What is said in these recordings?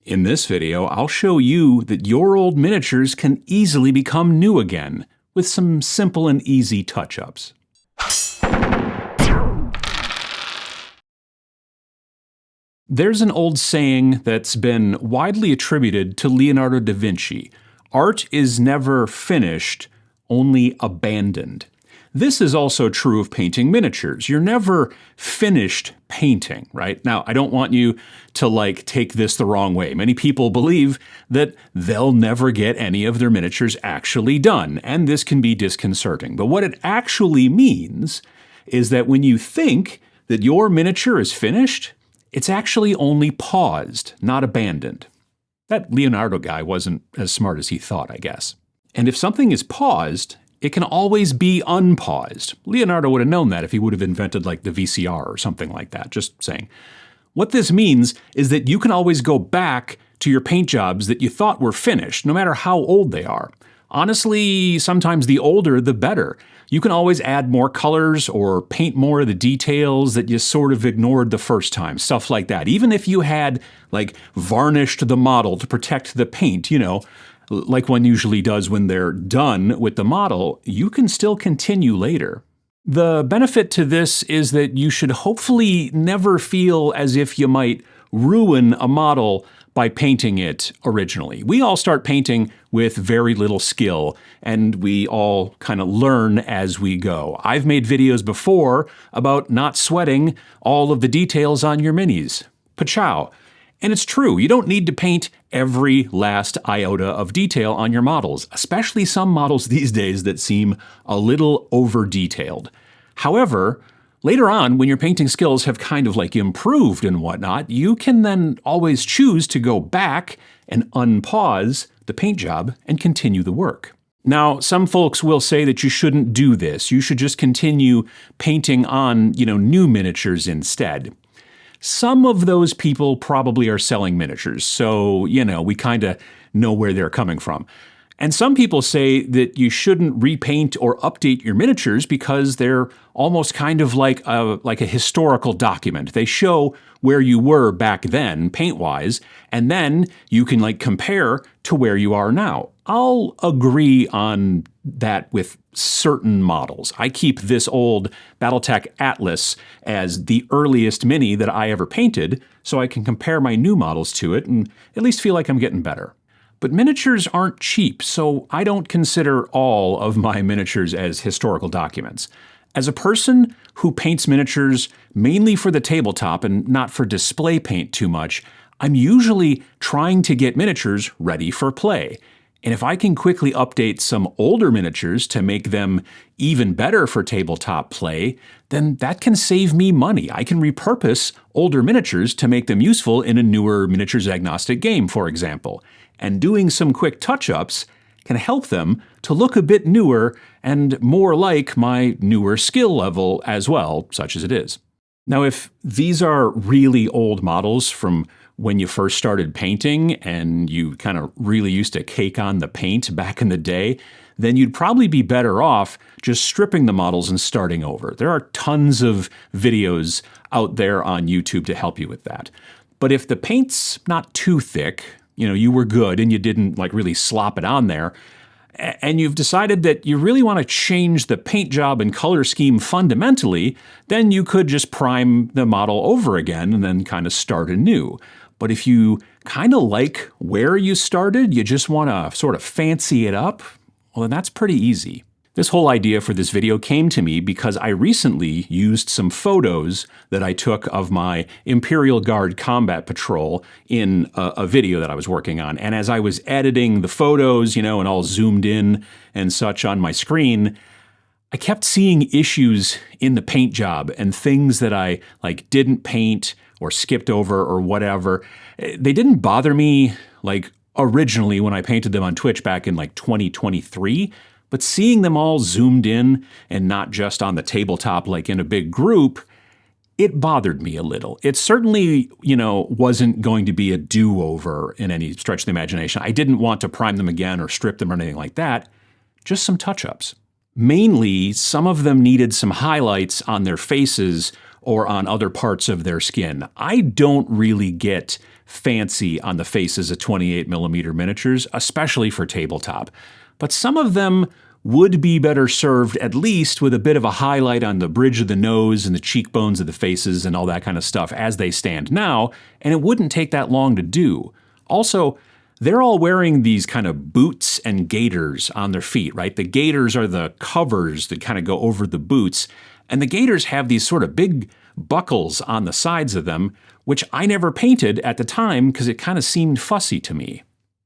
In this video, I'll show you that your old miniatures can easily become new again with some simple and easy touch-ups. There's an old saying that's been widely attributed to Leonardo da Vinci. Art is never finished, only abandoned. This is also true of painting miniatures. You're never finished painting, right? Now, I don't want you to take this the wrong way. Many people believe that they'll never get any of their miniatures actually done, and this can be disconcerting. But what it actually means is that when you think that your miniature is finished, it's actually only paused, not abandoned. That Leonardo guy wasn't as smart as he thought, I guess. And if something is paused, it can always be unpaused. Leonardo would have known that if he would have invented the VCR or something like that, just saying. What this means is that you can always go back to your paint jobs that you thought were finished, no matter how old they are. Honestly, sometimes the older, the better. You can always add more colors or paint more of the details that you sort of ignored the first time, stuff like that. Even if you had, varnished the model to protect the paint, like one usually does when they're done with the model, you can still continue later. The benefit to this is that you should hopefully never feel as if you might ruin a model by painting it originally. We all start painting with very little skill, and we all kind of learn as we go. I've made videos before about not sweating all of the details on your minis. Pachow. And it's true, you don't need to paint every last iota of detail on your models, especially some models these days that seem a little over-detailed. However, later on, when your painting skills have kind of improved and whatnot, you can then always choose to go back and unpause the paint job and continue the work. Now, some folks will say that you shouldn't do this. You should just continue painting on, new miniatures instead. Some of those people probably are selling miniatures, so, we kind of know where they're coming from. And some people say that you shouldn't repaint or update your miniatures because they're almost kind of like a historical document. They show where you were back then, paint-wise, and then you can compare to where you are now. I'll agree on that with certain models. I keep this old Battletech Atlas as the earliest mini that I ever painted, so I can compare my new models to it and at least feel like I'm getting better. But miniatures aren't cheap, so I don't consider all of my miniatures as historical documents. As a person who paints miniatures mainly for the tabletop and not for display paint too much, I'm usually trying to get miniatures ready for play. And if I can quickly update some older miniatures to make them even better for tabletop play, then that can save me money. I can repurpose older miniatures to make them useful in a newer miniatures agnostic game, for example. And doing some quick touch-ups can help them to look a bit newer and more like my newer skill level as well, such as it is. Now, if these are really old models from when you first started painting and you kind of really used to cake on the paint back in the day, then you'd probably be better off just stripping the models and starting over. There are tons of videos out there on YouTube to help you with that. But if the paint's not too thick, you were good and you didn't really slop it on there, and you've decided that you really want to change the paint job and color scheme fundamentally, then you could just prime the model over again and then kind of start anew. But if you kind of like where you started, you just want to sort of fancy it up, well, then that's pretty easy. This whole idea for this video came to me because I recently used some photos that I took of my Imperial Guard combat patrol in a video that I was working on. And as I was editing the photos, and all zoomed in and such on my screen, I kept seeing issues in the paint job and things that I didn't paint or skipped over or whatever. They didn't bother me originally when I painted them on Twitch back in 2023. But seeing them all zoomed in and not just on the tabletop in a big group, it bothered me a little. It certainly, wasn't going to be a do-over in any stretch of the imagination. I didn't want to prime them again or strip them or anything like that. Just some touch-ups. Mainly, some of them needed some highlights on their faces or on other parts of their skin. I don't really get fancy on the faces of 28mm miniatures, especially for tabletop. But some of them would be better served at least with a bit of a highlight on the bridge of the nose and the cheekbones of the faces and all that kind of stuff as they stand now, and it wouldn't take that long to do. Also, they're all wearing these kind of boots and gaiters on their feet, right? The gaiters are the covers that kind of go over the boots, and the gaiters have these sort of big buckles on the sides of them, which I never painted at the time because it kind of seemed fussy to me.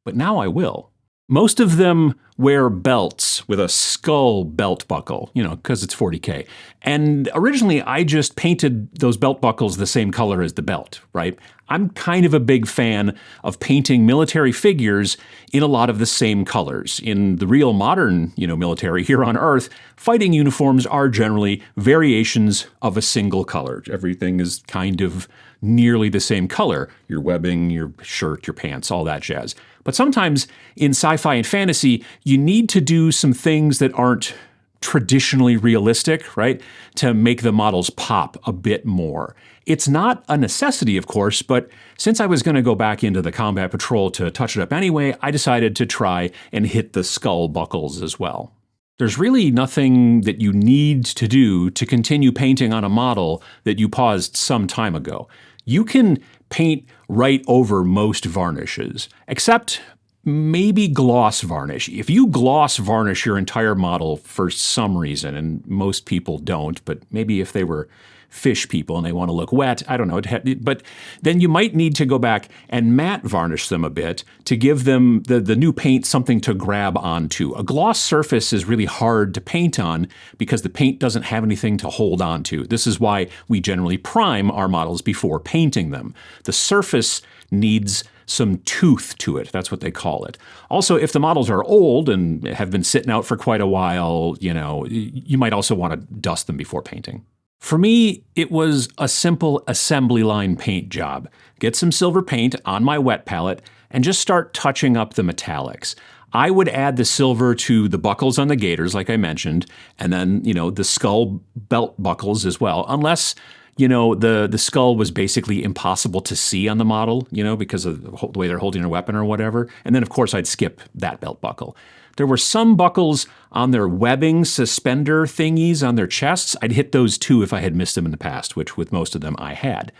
But now I will. Most of them wear belts with a skull belt buckle, because it's 40K. And originally I just painted those belt buckles the same color as the belt, right? I'm kind of a big fan of painting military figures in a lot of the same colors. In the real modern, military here on Earth, fighting uniforms are generally variations of a single color. Everything is kind of nearly the same color. Your webbing, your shirt, your pants, all that jazz. But sometimes in sci-fi and fantasy, you need to do some things that aren't traditionally realistic, right? To make the models pop a bit more. It's not a necessity, of course, but since I was going to go back into the combat patrol to touch it up anyway, I decided to try and hit the skull buckles as well. There's really nothing that you need to do to continue painting on a model that you paused some time ago. You can paint right over most varnishes, except maybe gloss varnish. If you gloss varnish your entire model for some reason, and most people don't, but maybe if they were fish people and they want to look wet, I don't know, but then you might need to go back and matte varnish them a bit to give them the new paint something to grab onto. A gloss surface is really hard to paint on because the paint doesn't have anything to hold onto. This is why we generally prime our models before painting them. The surface needs some tooth to it. That's what they call it. Also, if the models are old and have been sitting out for quite a while, you might also want to dust them before painting. For me, it was a simple assembly line paint job. Get some silver paint on my wet palette and just start touching up the metallics. I would add the silver to the buckles on the gaiters, like I mentioned, and then, the skull belt buckles as well, unless the skull was basically impossible to see on the model, because of the way they're holding a weapon or whatever. And then, of course, I'd skip that belt buckle. There were some buckles on their webbing suspender thingies on their chests. I'd hit those too if I had missed them in the past, which with most of them I had.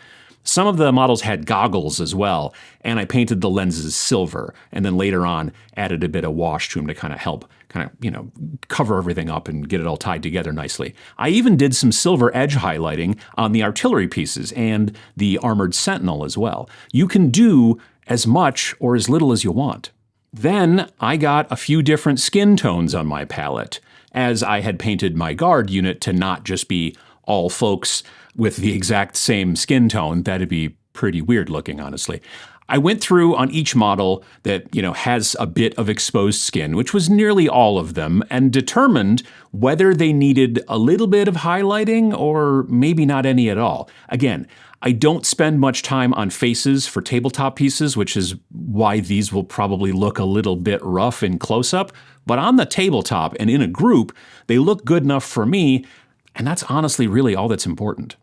Some of the models had goggles as well, and I painted the lenses silver, and then later on added a bit of wash to them to kind of help cover everything up and get it all tied together nicely. I even did some silver edge highlighting on the artillery pieces and the armored sentinel as well. You can do as much or as little as you want. Then I got a few different skin tones on my palette, as I had painted my guard unit to not just be all folks with the exact same skin tone. That'd be pretty weird looking, honestly. I went through on each model that, has a bit of exposed skin, which was nearly all of them, and determined whether they needed a little bit of highlighting or maybe not any at all. Again, I don't spend much time on faces for tabletop pieces, which is why these will probably look a little bit rough in close-up, but on the tabletop and in a group, they look good enough for me, and that's honestly really all that's important.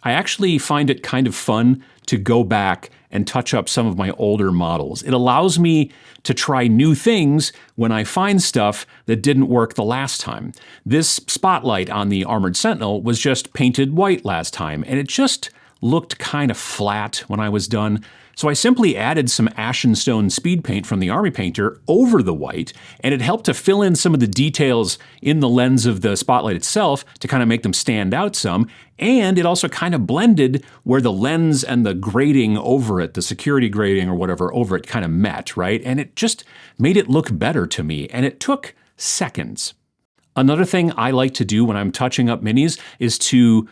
I actually find it kind of fun to go back and touch up some of my older models. It allows me to try new things when I find stuff that didn't work the last time. This spotlight on the Armored Sentinel was just painted white last time, and it just looked kind of flat when I was done. So I simply added some Ashen Stone speed paint from the Army Painter over the white, and it helped to fill in some of the details in the lens of the spotlight itself to kind of make them stand out some, and it also kind of blended where the lens and the grating over it, the security grating or whatever over it kind of met, right? And it just made it look better to me, and it took seconds. Another thing I like to do when I'm touching up minis is to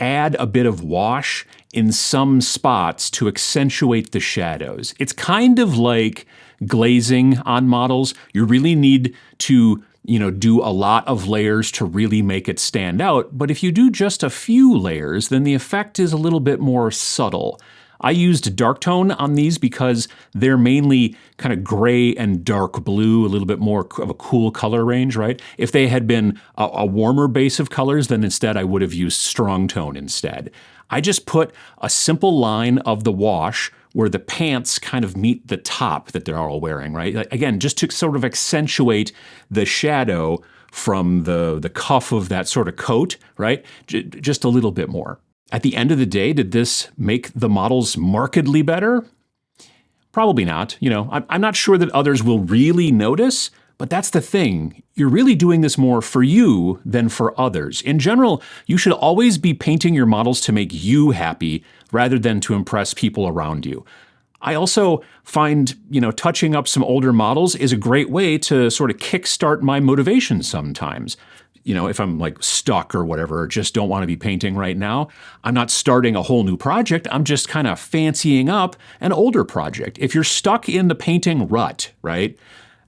add a bit of wash in some spots to accentuate the shadows. It's kind of like glazing on models. You really need to, do a lot of layers to really make it stand out. But if you do just a few layers, then the effect is a little bit more subtle. I used dark tone on these because they're mainly kind of gray and dark blue, a little bit more of a cool color range, right? If they had been a warmer base of colors, then instead I would have used strong tone instead. I just put a simple line of the wash where the pants kind of meet the top that they're all wearing, right? Like, again, just to sort of accentuate the shadow from the cuff of that sort of coat, right? Just a little bit more. At the end of the day, did this make the models markedly better? Probably not. I'm not sure that others will really notice, but that's the thing. You're really doing this more for you than for others. In general, you should always be painting your models to make you happy rather than to impress people around you. I also find, touching up some older models is a great way to sort of kickstart my motivation sometimes. If I'm like stuck or whatever, or just don't want to be painting right now, I'm not starting a whole new project. I'm just kind of fancying up an older project. If you're stuck in the painting rut, right,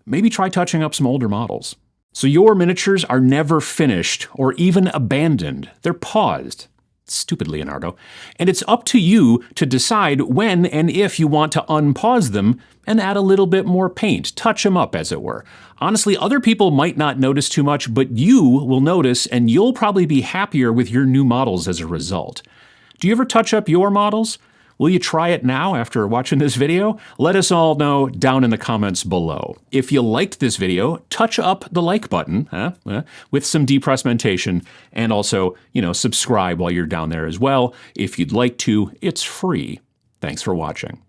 maybe try touching up some older models. So your miniatures are never finished or even abandoned. They're paused. Stupid Leonardo. And it's up to you to decide when and if you want to unpause them and add a little bit more paint, touch them up, as it were. Honestly, other people might not notice too much, but you will notice, and you'll probably be happier with your new models as a result. Do you ever touch up your models? Will you try it now after watching this video? Let us all know down in the comments below. If you liked this video, touch up the like button with some depressmentation, and also, subscribe while you're down there as well. If you'd like to, it's free. Thanks for watching.